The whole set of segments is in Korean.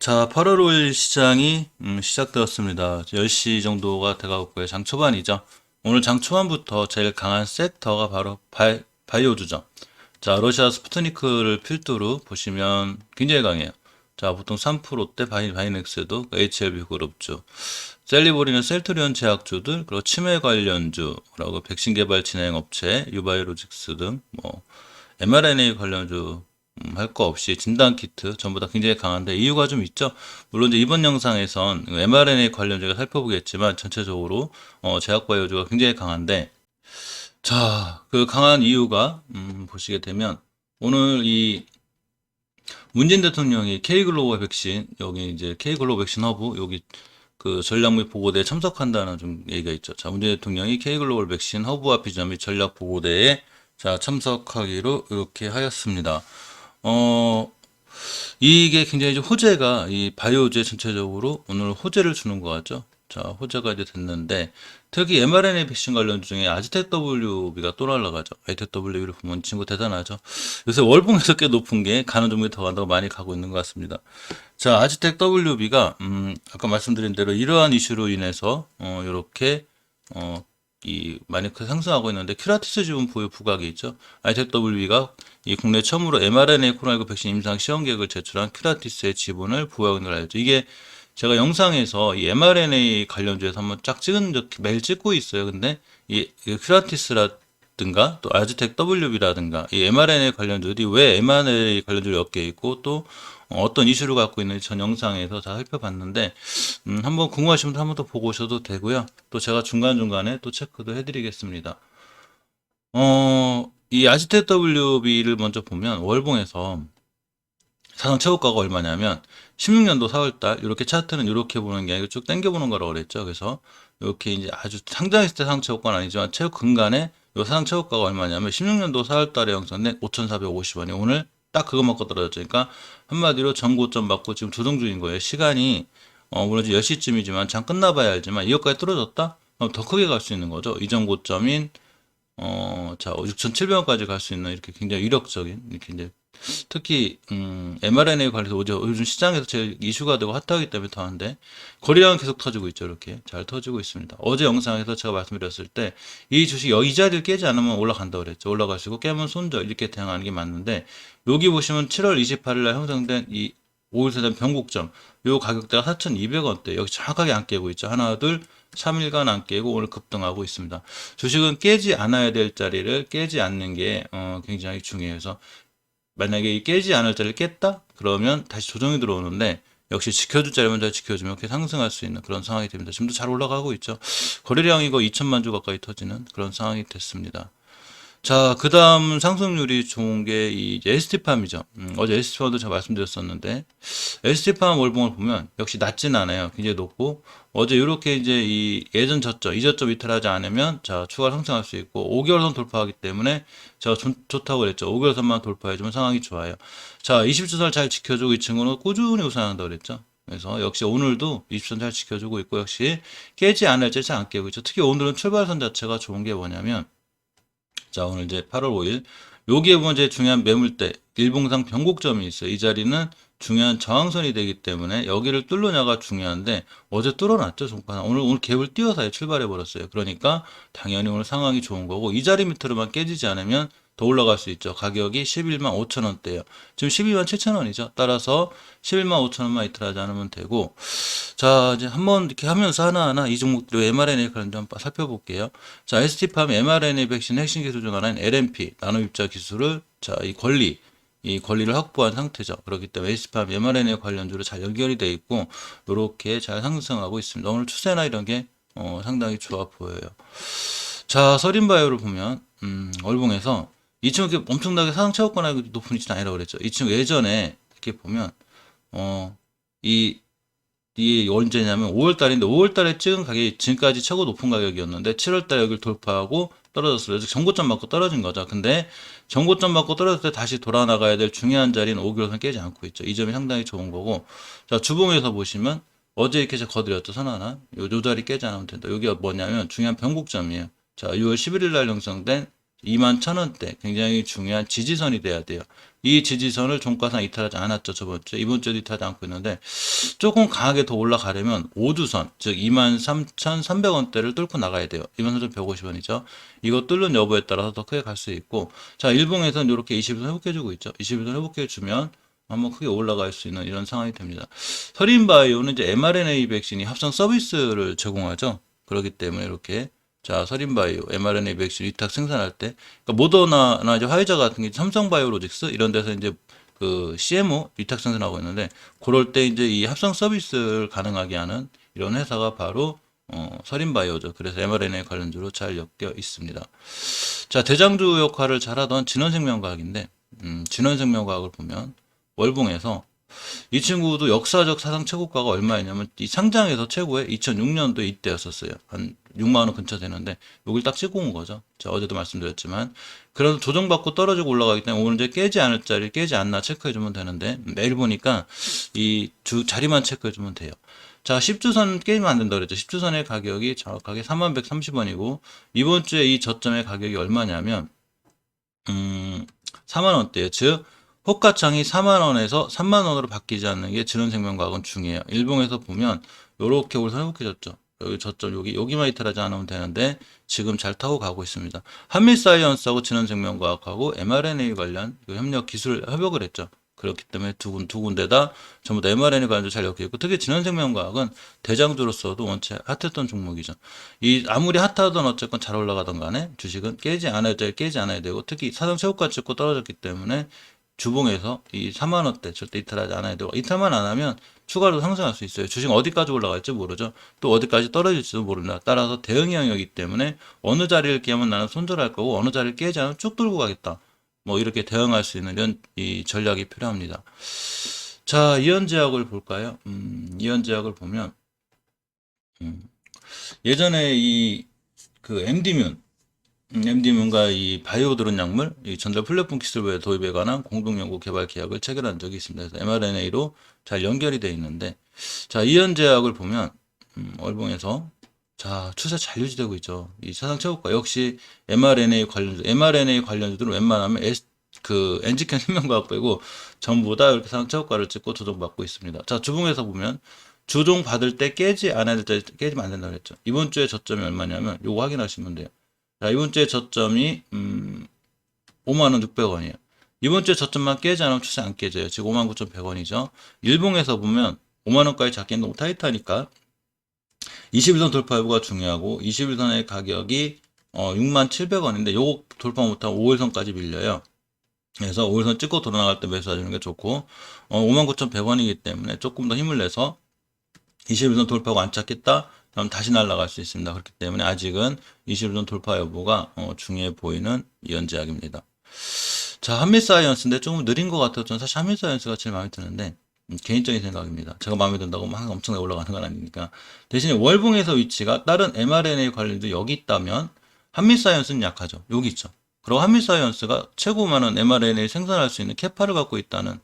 자, 8월 5일 시장이 시작되었습니다. 10시 정도가 돼가고 있고요. 장 초반이죠. 오늘 장 초반부터 제일 강한 섹터가 바로 바이오주죠. 자, 러시아 스푸트니크를 필두로 보시면 굉장히 강해요. 자, 보통 3%대 바이넥스도 HLB 그룹주, 셀리버리는 셀트리온 제약주들, 그리고 치매 관련주라고 백신 개발 진행 업체, 유바이로직스 등 mRNA 관련주 할 거 없이 진단 키트 전부 다 굉장히 강한데 이유가 좀 있죠. 물론 이제 이번 영상에선 mRNA 관련주가 살펴보겠지만 전체적으로 제약바이오주가 굉장히 강한데 자, 그 강한 이유가 보시게 되면 오늘 이 문재인 대통령이 K글로벌 백신 여기 이제 K글로벌 백신 허브 여기 그 전략 및 보고대에 참석한다는 좀 얘기가 있죠. 자, 문재인 대통령이 K글로벌 백신 허브와 비전 및 전략 보고대에 자 참석하기로 이렇게 하였습니다. 어, 이게 굉장히 좀 호재가 이 바이오주에 전체적으로 오늘 호재를 주는 것 같죠. 자, 호재가 이제 됐는데 특히 mRNA 백신 관련 중에 아지텍 WB가 또 날라가죠. 아지텍 WB를 보면 이 친구 대단하죠. 요새 월봉에서 꽤 높은 게 가는 종목이 더 간다고 많이 가고 있는 것 같습니다. 자, 아지텍 WB가 아까 말씀드린 대로 이러한 이슈로 인해서 이렇게 많이 상승하고 있는데 큐라티스 지분 보유 부각이 있죠. 아이텍 WB가 이 국내 처음으로 mRNA 코로나19 백신 임상 시험 계획을 제출한 큐라티스의 지분을 보유하고 있는 걸 알죠. 이게 제가 영상에서 이 mRNA 관련주에서 한번 쫙 찍은 적 매일 찍고 있어요. 근데 이 큐라티스라든가 또 아즈텍 WB라든가 이 mRNA 관련주들이 왜 mRNA 관련주를 엮여 있고 또 어떤 이슈를 갖고 있는지 전 영상에서 다 살펴봤는데 한번 궁금하시면 한번 더 보고 오셔도 되고요. 또 제가 중간중간에 또 체크도 해드리겠습니다. 이 아지텍 WB를 먼저 보면 월봉에서 사상 최고가가 얼마냐면 16년도 4월달 이렇게 차트는 이렇게 보는 게 아니고 쭉 당겨보는 거라고 그랬죠. 그래서 이렇게 이제 아주 상장했을 때 사상 최고가는 아니지만 최고 근간에 요 사상 최고가가 얼마냐면 16년도 4월달에 형성된 5,450원이 오늘 딱 그거 먹고 떨어졌죠. 그러니까 한마디로 전고점 맞고 지금 조정 중인 거예요. 시간이 물론 10시쯤이지만 장 끝나봐야 알지만 이것까지 떨어졌다? 그럼 더 크게 갈 수 있는 거죠. 이전 고점인 자 6,700원까지 갈 수 있는 이렇게 굉장히 위력적인 이렇게 이제 특히 mRNA 관련해서 요즘 시장에서 제일 이슈가 되고 핫하기 때문에 더한데 거래량은 계속 터지고 있죠. 이렇게 잘 터지고 있습니다. 어제 영상에서 제가 말씀드렸을 때 이 주식 이 자리를 깨지 않으면 올라간다고 그랬죠. 올라가시고 깨면 손절 이렇게 대응하는 게 맞는데 여기 보시면 7월 28일 날 형성된 이 5일선 변곡점 요 가격대가 4,200원대 여기 정확하게 안 깨고 있죠. 하나 둘 3일간 안 깨고 오늘 급등하고 있습니다. 주식은 깨지 않아야 될 자리를 깨지 않는 게 굉장히 중요해서 만약에 이 깨지 않을 자리를 깼다? 그러면 다시 조정이 들어오는데 역시 지켜줄 자리만 잘 지켜주면 이렇게 상승할 수 있는 그런 상황이 됩니다. 지금도 잘 올라가고 있죠. 거래량이 이거 2천만 주 가까이 터지는 그런 상황이 됐습니다. 자, 그 다음 상승률이 좋은 게 이 ST팜이죠. 어제 ST팜도 제가 말씀드렸었는데, ST팜 월봉을 보면 역시 낮진 않아요. 굉장히 높고, 어제 이렇게 이제 이 예전 저점, 이 저점 이탈하지 않으면, 자, 추가 상승할 수 있고, 5개월선 돌파하기 때문에 제가 좋다고 그랬죠. 5개월선만 돌파해주면 상황이 좋아요. 자, 20주선을 잘 지켜주고 이 친구는 꾸준히 우상한다고 그랬죠. 그래서 역시 오늘도 20선 잘 지켜주고 있고, 역시 깨지 않을지 잘 안 깨고 있죠. 특히 오늘은 출발선 자체가 좋은 게 뭐냐면, 자, 오늘 이제 8월 5일. 여기에 보면 이제 중요한 매물대, 일봉상 변곡점이 있어요. 이 자리는 중요한 저항선이 되기 때문에 여기를 뚫느냐가 중요한데 어제 뚫어놨죠, 종가. 오늘 갭을 띄워서 출발해 버렸어요. 그러니까 당연히 오늘 상황이 좋은 거고 이 자리 밑으로만 깨지지 않으면 더 올라갈 수 있죠. 가격이 11만 5천 원대예요. 지금 12만 7천 원이죠. 따라서 11만 5천 원만 이탈하지 않으면 되고 자, 이제 한번 이렇게 하면서 하나하나 이 종목들 mRNA 관련 좀 살펴볼게요. 자, ST팜 mRNA 백신 핵심 기술 중 하나인 LNP, 나노입자 기술을, 자, 이 권리를 확보한 상태죠. 그렇기 때문에 ST팜 mRNA 관련주로 잘 연결이 되어 있고, 이렇게 잘 상승하고 있습니다. 오늘 추세나 이런 게, 상당히 좋아 보여요. 자, 서린바이오를 보면, 월봉에서 이 친구 엄청나게 사상 최고가나 높은 위치는 아니라고 그랬죠. 이 친구 예전에 이렇게 보면, 이 이게 언제냐면 5월 달인데 5월 달에 찍은 가격이 지금까지 최고 높은 가격이었는데 7월 달에 여기를 돌파하고 떨어졌어요. 그래서 정고점 맞고 떨어진 거죠. 근데 정고점 맞고 떨어졌을 때 다시 돌아 나가야 될 중요한 자리는 5개월선 깨지 않고 있죠. 이 점이 상당히 좋은 거고. 자, 주봉에서 보시면 어제 이렇게 제가 거드렸죠. 선하나. 요 자리 깨지 않으면 된다. 여기가 뭐냐면 중요한 변곡점이에요. 자, 6월 11일 날 형성된 21,000원대 굉장히 중요한 지지선이 돼야 돼요. 이 지지선을 종가상 이탈하지 않았죠. 저번 주에. 이번 주에도 이탈하지 않고 있는데 조금 강하게 더 올라가려면 5주선 즉 23,300원대를 뚫고 나가야 돼요. 23,150원이죠. 이거 뚫는 여부에 따라서 더 크게 갈 수 있고 자 일봉에서는 이렇게 20일선 회복해주고 있죠. 20일선 회복해주면 한번 크게 올라갈 수 있는 이런 상황이 됩니다. 서린바이오는 이제 mRNA 백신이 합성 서비스를 제공하죠. 그렇기 때문에 이렇게 자, 서린바이오, mRNA 백신 위탁 생산할 때, 그러니까 모더나나 이제 화이자 같은 게 삼성바이오로직스 이런 데서 이제 그 CMO 위탁 생산하고 있는데, 그럴 때 이제 이 합성 서비스를 가능하게 하는 이런 회사가 바로 서린바이오죠. 그래서 mRNA 관련주로 잘 엮여 있습니다. 자, 대장주 역할을 잘하던 진원생명과학인데, 진원생명과학을 보면 월봉에서 이 친구도 역사적 사상 최고가가 얼마였냐면 이 상장에서 최고의 2006년도에 이때였었어요. 한 6만 원 근처 되는데 여길 딱 찍고 온 거죠. 제가 어제도 말씀드렸지만 그래도 조정받고 떨어지고 올라가기 때문에 오늘 이제 깨지 않을 자리 깨지 않나 체크해 주면 되는데 매일 보니까 이 주 자리만 체크해 주면 돼요. 자, 10주선 깨지면 안 된다 그랬죠. 10주선의 가격이 정확하게 4130원이고 이번 주에 이 저점의 가격이 얼마냐면 4만 원대예요. 즉 호가창이 4만원에서 3만원으로 바뀌지 않는 게 진원생명과학은 중요해요. 일봉에서 보면 요렇게 오늘 회복해졌죠. 여기 저점 여기만 이탈하지 않으면 되는데 지금 잘 타고 가고 있습니다. 한밀사이언스하고 진원생명과학하고 mRNA 관련 협력 기술 협약을 했죠. 그렇기 때문에 두 군데다 전부 다 mRNA 관련도 잘 엮여 있고 특히 진원생명과학은 대장주로서도 원체 핫했던 종목이죠. 이 아무리 핫하던 어쨌건 잘 올라가던 간에 주식은 깨지 않아야 되고 특히 사상 최고가 찍고 떨어졌기 때문에 주봉에서 이 4만원대 절대 이탈하지 않아야 되고 이탈만 안 하면 추가로 상승할 수 있어요. 주식 어디까지 올라갈지 모르죠. 또 어디까지 떨어질지도 모릅니다. 따라서 대응이 영역이기 때문에 어느 자리를 깨면 나는 손절할 거고 어느 자리를 깨지 않으면 쭉 들고 가겠다. 뭐 이렇게 대응할 수 있는 이런 이 전략이 필요합니다. 자, 이현제약을 볼까요? 이현제약을 보면 예전에 이 그 MD문과 이 바이오 드론 약물, 이 전달 플랫폼 기술 외 도입에 관한 공동 연구 개발 계약을 체결한 적이 있습니다. 그래서 mRNA로 잘 연결이 되어 있는데, 자, 이현제약을 보면, 월봉에서, 자, 추세 잘 유지되고 있죠. 이 사상 최고가. 역시 mRNA 관련주들은 웬만하면 엔지캔 생명과학 빼고 전부 다 이렇게 사상 최고가를 찍고 조정받고 있습니다. 자, 주봉에서 보면, 조정 받을 때 깨지 않아야 될 때 깨지면 안 된다고 했죠. 이번 주에 저점이 얼마냐면, 요거 확인하시면 돼요. 자, 이번 주에 저점이 56,600원이에요. 이번 주에 저점만 깨지 않으면 추세 안 깨져요. 지금 59,100원이죠. 일봉에서 보면 5만원까지 잡기는 너무 타이트하니까 21선 돌파 여부가 중요하고 21선의 가격이 67,000원인데 요거 돌파 못하면 5일선까지 밀려요. 그래서 5일선 찍고 돌아나갈 때 매수하시는 게 좋고 59,100원이기 때문에 조금 더 힘을 내서 21선 돌파하고 안 찾겠다? 그럼 다시 날아갈 수 있습니다. 그렇기 때문에 아직은 21선 돌파 여부가 중요해 보이는 이현제약입니다. 자, 한밀사이언스인데 조금 느린 것 같아서 저는 사실 한밀사이언스가 제일 마음에 드는데 개인적인 생각입니다. 제가 마음에 든다고 막 엄청나게 올라가는 건 아니니까. 대신에 월봉에서 위치가 다른 mRNA 관련도 여기 있다면 한밀사이언스는 약하죠. 여기 있죠. 그리고 한밀사이언스가 최고 많은 mRNA 생산할 수 있는 캐파를 갖고 있다는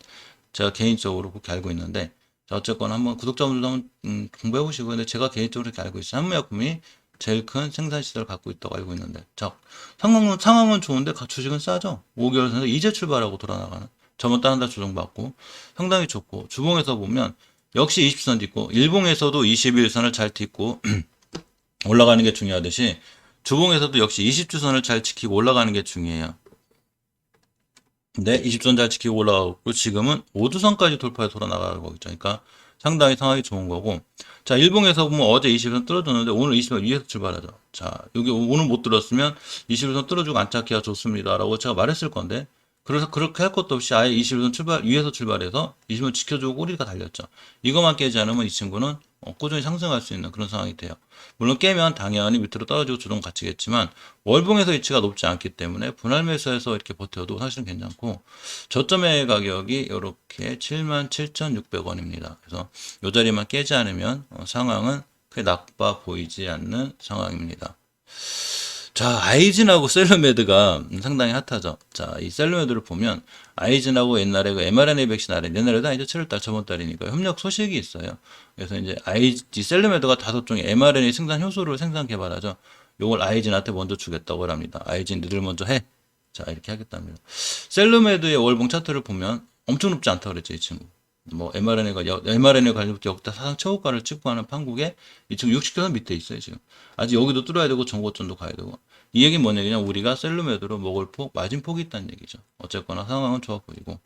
제가 개인적으로 그렇게 알고 있는데 자, 어쨌거나 한번 구독자분들도 한번 공부해 보시고 근데 제가 개인적으로 이렇게 알고 있어요. 한미약품이 제일 큰 생산 시설을 갖고 있다고 알고 있는데 자, 상황은 좋은데 주식은 싸죠. 5개월 전에 이제 출발하고 돌아나가는 저번 달 한 달 조정받고 상당히 좋고 주봉에서 보면 역시 20선 딛고 일봉에서도 21선을 잘 딛고 올라가는 게 중요하듯이 주봉에서도 역시 20주선을 잘 지키고 올라가는 게 중요해요. 네, 20선 잘 지키고 올라가고 지금은 5주선까지 돌파해 돌아나가고 있죠. 그러니까 상당히 상황이 좋은 거고 자, 일봉에서 보면 어제 20선 뚫어줬는데 오늘 20선 위에서 출발하죠. 자, 여기 오늘 못 들었으면 21선 뚫어주고 안 찾기가 좋습니다. 라고 제가 말했을 건데 그래서 그렇게 할 것도 없이 아예 21선 위에서 출발해서 20선 지켜주고 꼬리가 달렸죠. 이것만 깨지 않으면 이 친구는 꾸준히 상승할 수 있는 그런 상황이 돼요. 물론 깨면 당연히 밑으로 떨어지고 주동 갇히겠지만 월봉에서 위치가 높지 않기 때문에 분할 매수해서 이렇게 버텨도 사실은 괜찮고 저점의 가격이 이렇게 77,600원입니다. 그래서 이 자리만 깨지 않으면 상황은 크게 나빠 보이지 않는 상황입니다. 자, 아이진하고 셀루메드가 상당히 핫하죠. 자, 이 셀루메드를 보면 아이진하고 옛날에 그 mRNA 백신 옛날에도 아니죠. 7월달 저번 달이니까 협력 소식이 있어요. 그래서 이제 셀루메드가 5종의 mRNA 생산 효소를 생산 개발하죠. 요걸 아이진한테 먼저 주겠다고 합니다. 아이진 너희들 먼저 해. 자, 이렇게 하겠답니다. 셀루메드의 월봉 차트를 보면 엄청 높지 않다고 그랬죠, 이 친구. 뭐, mRNA 관련부터 역대 사상 최고가를 찍고 하는 판국에 이 친구 60개선 밑에 있어요, 지금. 아직 여기도 뚫어야 되고, 정고점도 가야 되고. 이 얘기는 뭐냐, 그냥 우리가 셀루메드로 먹을 마진 폭이 있다는 얘기죠. 어쨌거나 상황은 좋아 보이고.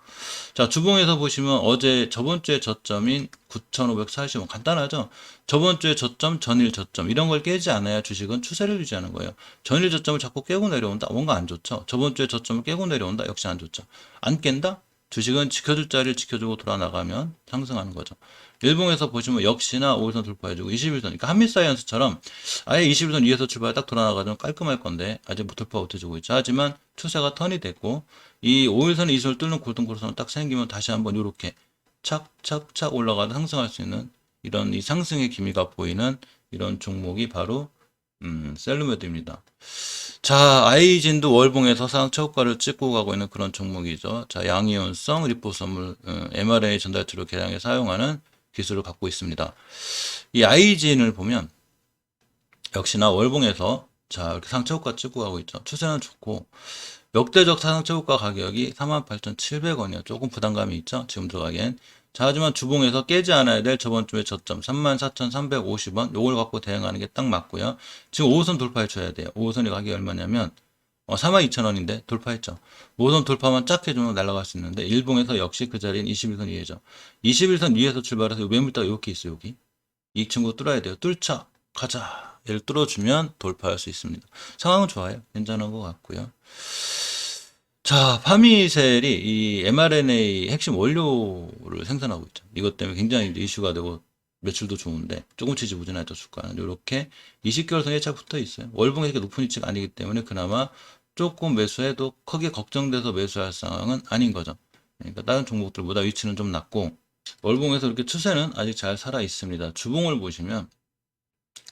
자, 주봉에서 보시면 저번 주에 저점인 9,540원. 간단하죠? 저번 주에 저점, 전일 저점. 이런 걸 깨지 않아야 주식은 추세를 유지하는 거예요. 전일 저점을 자꾸 깨고 내려온다? 뭔가 안 좋죠? 저번 주에 저점을 깨고 내려온다? 역시 안 좋죠? 안 깬다? 주식은 지켜줄 자리를 지켜주고 돌아나가면 상승하는 거죠. 일봉에서 보시면 역시나 5일선 돌파해주고 21선, 그러니까 한미사이언스처럼 아예 21선 위에서 출발해 딱 돌아나가면 깔끔할 건데 아직 못 돌파 못해주고 있죠. 하지만 추세가 턴이 됐고 이 5일선 이선을 뚫는 골든크로스는 딱 생기면 다시 한번 이렇게 착착착 올라가도 상승할 수 있는 이런 이 상승의 기미가 보이는 이런 종목이 바로 셀루메드입니다. 자, 아이진도 월봉에서 사상 최고가를 찍고 가고 있는 그런 종목이죠. 자, 양이온성 리포섬을 mRNA 전달체로 개량해 사용하는 기술을 갖고 있습니다. 이 아이진을 보면 역시나 월봉에서 자, 이렇게 상 최고가 찍고 가고 있죠. 추세는 좋고 역대적 사상 최고가 가격이 38,700원이요. 조금 부담감이 있죠. 지금 들어가기엔. 자, 하지만 주봉에서 깨지 않아야 될 저번 주에 저점 34,350원 요걸 갖고 대응하는 게 딱 맞고요. 지금 5호선 돌파해 줘야 돼요. 5호선이 가격이 얼마냐면 42,000원인데 돌파했죠. 5호선 돌파만 쫙 해주면 날아갈 수 있는데 일봉에서 역시 그 자리는 21선 위에죠. 21선 위에서 출발해서 매물대가 이렇게 있어요. 여기. 이 친구 뚫어야 돼요. 뚫자. 가자. 얘를 뚫어주면 돌파할 수 있습니다. 상황은 좋아요. 괜찮은 것 같고요. 자, 파미셀이 이 mRNA 핵심 원료를 생산하고 있죠. 이것 때문에 굉장히 이슈가 되고 매출도 좋은데 조금 지지부진하죠, 주가는. 이렇게 20개월 선에 차 붙어 있어요. 월봉이 이렇게 높은 위치가 아니기 때문에 그나마 조금 매수해도 크게 걱정돼서 매수할 상황은 아닌 거죠. 그러니까 다른 종목들보다 위치는 좀 낮고 월봉에서 이렇게 추세는 아직 잘 살아 있습니다. 주봉을 보시면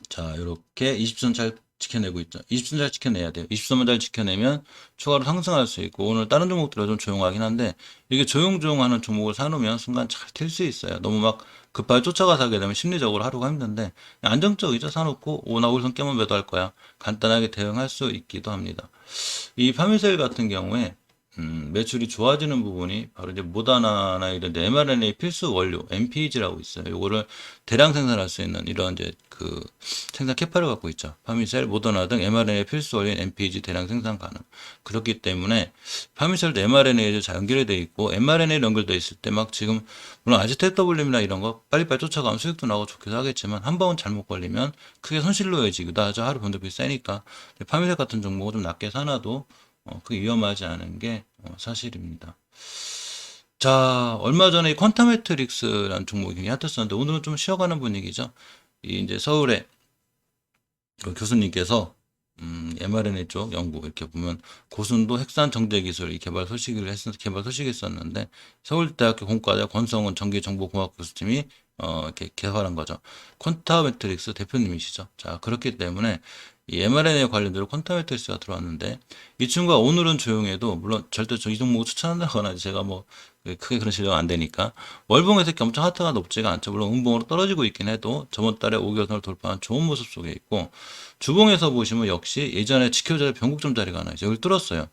자, 이렇게 20선 잘 지켜내고 있죠. 20선 잘 지켜내야 돼요. 20선만 잘 지켜내면 추가로 상승할 수 있고 오늘 다른 종목들은 좀 조용하긴 한데 이게 조용조용하는 종목을 사놓으면 순간 잘 튈 수 있어요. 너무 막 급하게 쫓아가서 하게 되면 심리적으로 하루가 힘든데 안정적이죠. 사놓고 오나 오일선 깨면 매도할 거야. 간단하게 대응할 수 있기도 합니다. 이 파미셀 같은 경우에 매출이 좋아지는 부분이 바로 이제 모다나나 이런 mRNA 필수 원료 MPG라고 있어요. 요거를 대량 생산할 수 있는 이런 이제 그 생산 캐파를 갖고 있죠. 파미셀, 모더나 등 mRNA 필수 원료 MPG 대량 생산 가능. 그렇기 때문에 파미셀도 mRNA에 잘 연결이 돼 있고 mRNA 연결돼 있을 때 막 지금 물론 아지테이터블림이나 이런 거 빨리빨리 쫓아가면 수익도 나고 좋기도 하겠지만 한 번 잘못 걸리면 크게 손실로 이어지기도 하죠. 하루 변동비 세니까 파미셀 같은 종목을 좀 낮게 사놔도 그게 위험하지 않은 게 사실입니다. 자, 얼마 전에 이 퀀텀 매트릭스라는 종목이 굉장히 핫했었는데 오늘은 좀 쉬어가는 분위기죠. 이 이제 서울의 그 교수님께서 mRNA 쪽 연구 이렇게 보면 고순도 핵산 정제 기술 개발 소식이 있었는데 서울대학교 공과대 권성훈 전기정보공학 교수팀이 이렇게 개발한 거죠. 퀀텀 매트릭스 대표님이시죠. 자, 그렇기 때문에 이 mRNA 관련돼서 퀀텀 매트릭스가 들어왔는데 이 친구가 오늘은 조용해도 물론 절대 이 종목을 추천한다거나 제가 뭐 크게 그런 실력은 안 되니까 월봉에서 이렇게 엄청 하트가 높지가 않죠. 물론 음봉으로 떨어지고 있긴 해도 저번 달에 5개월선을 돌파한 좋은 모습 속에 있고 주봉에서 보시면 역시 예전에 지켜줘야 변곡점 자리가 하나 있어요. 여기를 뚫었어요.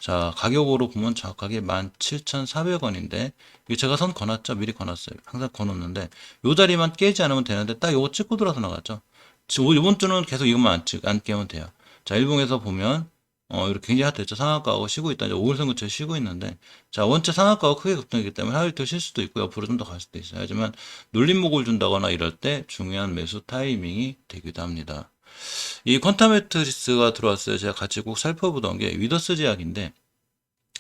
자, 가격으로 보면 정확하게 17,400원인데 이거 제가 선 거놨죠. 미리 거놨어요. 항상 거놓는데 요 자리만 깨지 않으면 되는데 딱 요거 찍고 들어서 나갔죠. 이번 주는 계속 이것만 안 깨면 돼요. 자, 일봉에서 보면 이렇게 굉장히 핫했죠. 상한가하고 쉬고 있다. 이제 5일선 근처에 쉬고 있는데 자, 원체 상한가가 크게 급등했기 때문에 하루 이틀 쉴 수도 있고 옆으로 좀 더 갈 수도 있어요. 하지만 눌림목을 준다거나 이럴 때 중요한 매수 타이밍이 되기도 합니다. 이 퀀텀 매트리스가 들어왔어요. 제가 같이 꼭 살펴보던 게 위더스 제약인데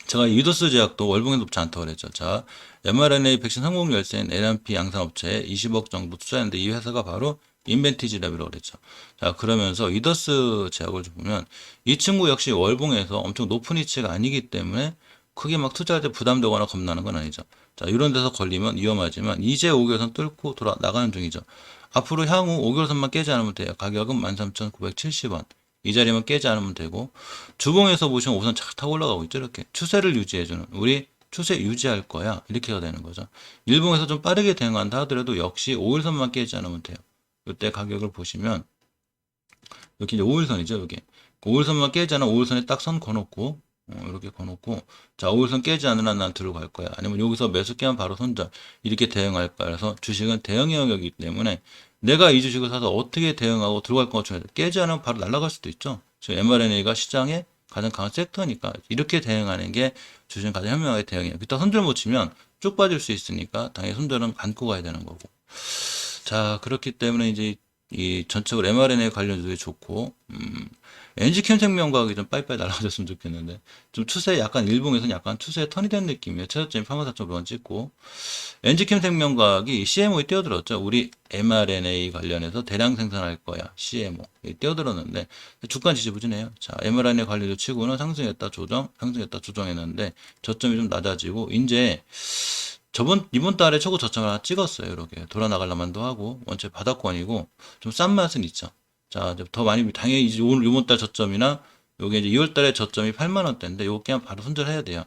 제가 이 위더스 제약도 월봉에 높지 않다고 그랬죠. 자, mRNA 백신 성공 열쇠인 LNP 양산업체에 20억 정도 투자했는데 이 회사가 바로 인벤티지 랩이라고 그랬죠. 자, 그러면서 위더스 제약을 보면 이 친구 역시 월봉에서 엄청 높은 위치가 아니기 때문에 크게 막 투자할 때 부담되거나 겁나는 건 아니죠. 자, 이런 데서 걸리면 위험하지만 이제 5개월선 뚫고 돌아 나가는 중이죠. 앞으로 향후 5개월선만 깨지 않으면 돼요. 가격은 13,970원. 이 자리만 깨지 않으면 되고 주봉에서 보시면 우선 잘 타고 올라가고 있죠. 이렇게 추세를 유지해주는 우리 추세 유지할 거야. 이렇게가 되는 거죠. 일봉에서 좀 빠르게 대응한다 하더라도 역시 5일선만 깨지 않으면 돼요. 이때 가격을 보시면 여기 이제 5일선이죠, 여기. 5일선만 깨지 않으면 5일선에 딱 선 거놓고, 이렇게 거놓고, 자, 5일선 깨지 않으면 난 들고 갈 거야. 아니면 여기서 매수 깨면 바로 손절. 이렇게 대응할 거야. 그래서 주식은 대응 영역이기 때문에 내가 이 주식을 사서 어떻게 대응하고 들어갈 건가 중요해. 깨지 않으면 바로 날아갈 수도 있죠. 지금 mRNA가 시장에 가장 강한 섹터니까 이렇게 대응하는 게 주식은 가장 현명하게 대응해요. 이따 손절 못 치면 쭉 빠질 수 있으니까 당연히 손절은 안고 가야 되는 거고. 자, 그렇기 때문에 이제 이 전적으로 mRNA 관련주들이 좋고, NG캠 생명과학이 좀 빨리빨리 날아가줬으면 좋겠는데, 좀 추세, 약간 일봉에서는 약간 추세에 턴이 된 느낌이에요. 최저점이 84,500원 찍고, NG캠 생명과학이 CMO에 뛰어들었죠. 우리 mRNA 관련해서 대량 생산할 거야. CMO. 뛰어들었는데, 주가 지지부진해요. 자, mRNA 관련주 치고는 상승했다, 조정, 상승했다, 조정했는데, 저점이 좀 낮아지고, 이제, 이번 달에 초고 저점을 하나 찍었어요. 이렇게. 돌아 나가려만도 하고, 원체 바닥권이고, 좀 싼 맛은 있죠. 자, 이제 더 많이, 당연히 이제 오늘, 이번 달 저점이나, 요게 이제 2월 달에 저점이 8만원대인데, 요거 그냥 바로 손절해야 돼요.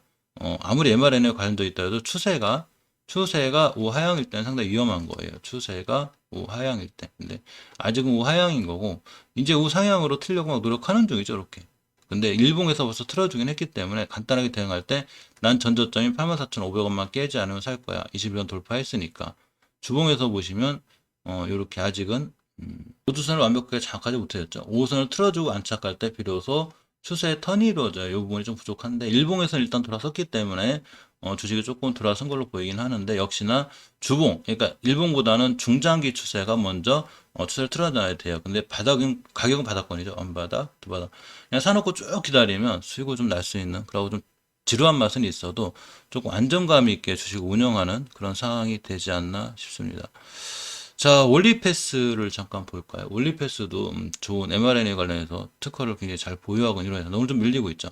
아무리 mRNA에 관련돼 있더라도 추세가 우하향일 때는 상당히 위험한 거예요. 추세가 우하향일 때. 근데 아직은 우하향인 거고, 이제 우상향으로 틀려고 막 노력하는 중이죠, 이렇게. 근데 일봉에서 벌써 틀어주긴 했기 때문에 간단하게 대응할 때 난 전저점이 84,500원만 깨지 않으면 살 거야. 21원 돌파했으니까. 주봉에서 보시면 요렇게 아직은 우주선을 완벽하게 장악하지 못했죠. 5호선을 틀어주고 안착할 때 비로소 추세의 턴이 이루어져요. 이 부분이 좀 부족한데 일봉에서는 일단 돌아섰기 때문에 주식이 조금 돌아선 걸로 보이긴 하는데 역시나 주봉, 그러니까 일봉보다는 중장기 추세가 먼저 추세를 틀어놔야 돼요. 근데 가격은 바닥권이죠. 원바닥, 두바닥. 그냥 사놓고 쭉 기다리면 수익을 좀 날 수 있는, 그리고 좀 지루한 맛은 있어도 조금 안정감 있게 주식 운영하는 그런 상황이 되지 않나 싶습니다. 자, 올리패스를 잠깐 볼까요? 올리패스도 좋은 mRNA 관련해서 특허를 굉장히 잘 보유하고 이러해서 너무 좀 밀리고 있죠.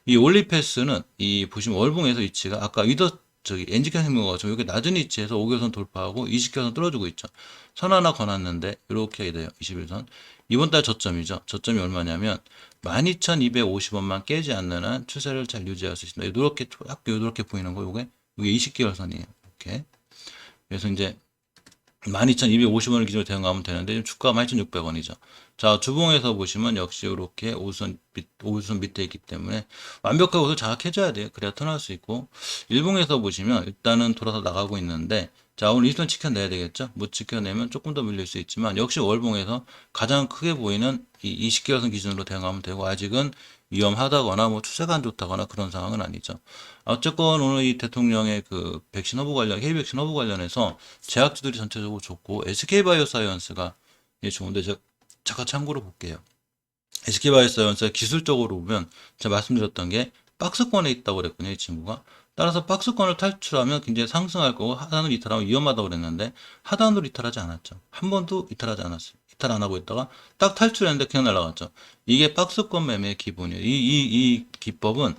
이 올리패스는 이 보시면 월봉에서 위치가 아까 NG캠 생명과가 좀 이렇게 낮은 위치에서 5개선 돌파하고 20개선 뚫어주고 있죠. 선 하나 거놨는데 이렇게 돼요. 21선. 이번 달 저점이죠. 저점이 얼마냐면 12,250원만 깨지 않는 한 추세를 잘 유지할 수 있습니다. 이렇게 보이는 거 이게 20개월 선이에요. 이렇게. 그래서 이제 12,250원을 기준으로 대응하면 되는데 지금 주가가 11,600원이죠. 자, 주봉에서 보시면 역시 이렇게 5선 밑에 있기 때문에 완벽하게 옷을 장악해줘야 돼요. 그래야 턴할 수 있고, 일봉에서 보시면 일단은 돌아서 나가고 있는데, 자, 오늘 20선 지켜내야 되겠죠? 못 지켜내면 조금 더 밀릴 수 있지만 역시 월봉에서 가장 크게 보이는 이 20개월선 기준으로 대응하면 되고, 아직은 위험하다거나 뭐 추세가 안 좋다거나 그런 상황은 아니죠. 어쨌건 오늘 이 대통령의 그 백신 허브 관련, 헤이 백신 허브 관련해서 제약주들이 전체적으로 좋고, SK바이오사이언스가 좋은데 제가 잠깐 참고로 볼게요. SK바이오사이언스가 기술적으로 보면 제가 말씀드렸던 게 박스권에 있다고 그랬거든요, 이 친구가. 따라서 박스권을 탈출하면 굉장히 상승할 거고 하단으로 이탈하면 위험하다고 그랬는데 하단으로 이탈하지 않았죠. 한 번도 이탈하지 않았어요. 이탈 안 하고 있다가 딱 탈출했는데 그냥 날아갔죠. 이게 박스권 매매의 기본이에요. 이 기법은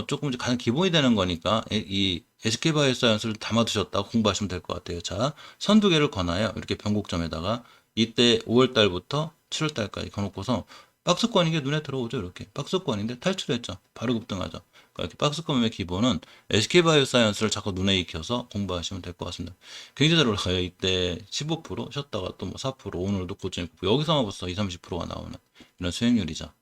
조금 이제 가장 기본이 되는 거니까 이 SK바이오사이언스를 담아두셨다고 공부하시면 될 것 같아요. 자, 선 두 개를 거나요. 이렇게 변곡점에다가 이때 5월 달부터 7월 달까지 거놓고서 박스권인 게 눈에 들어오죠. 이렇게 박스권인데 탈출했죠. 바로 급등하죠. 그러니까 이렇게 박스권 매매 기본은 SK바이오사이언스를 자꾸 눈에 익혀서 공부하시면 될 것 같습니다. 굉장히 잘 올라가요. 이때 15% 쉬었다가 또 뭐 4% 오늘도 고점 있고 여기서만 벌써 20, 30%가 나오는 이런 수익률이죠.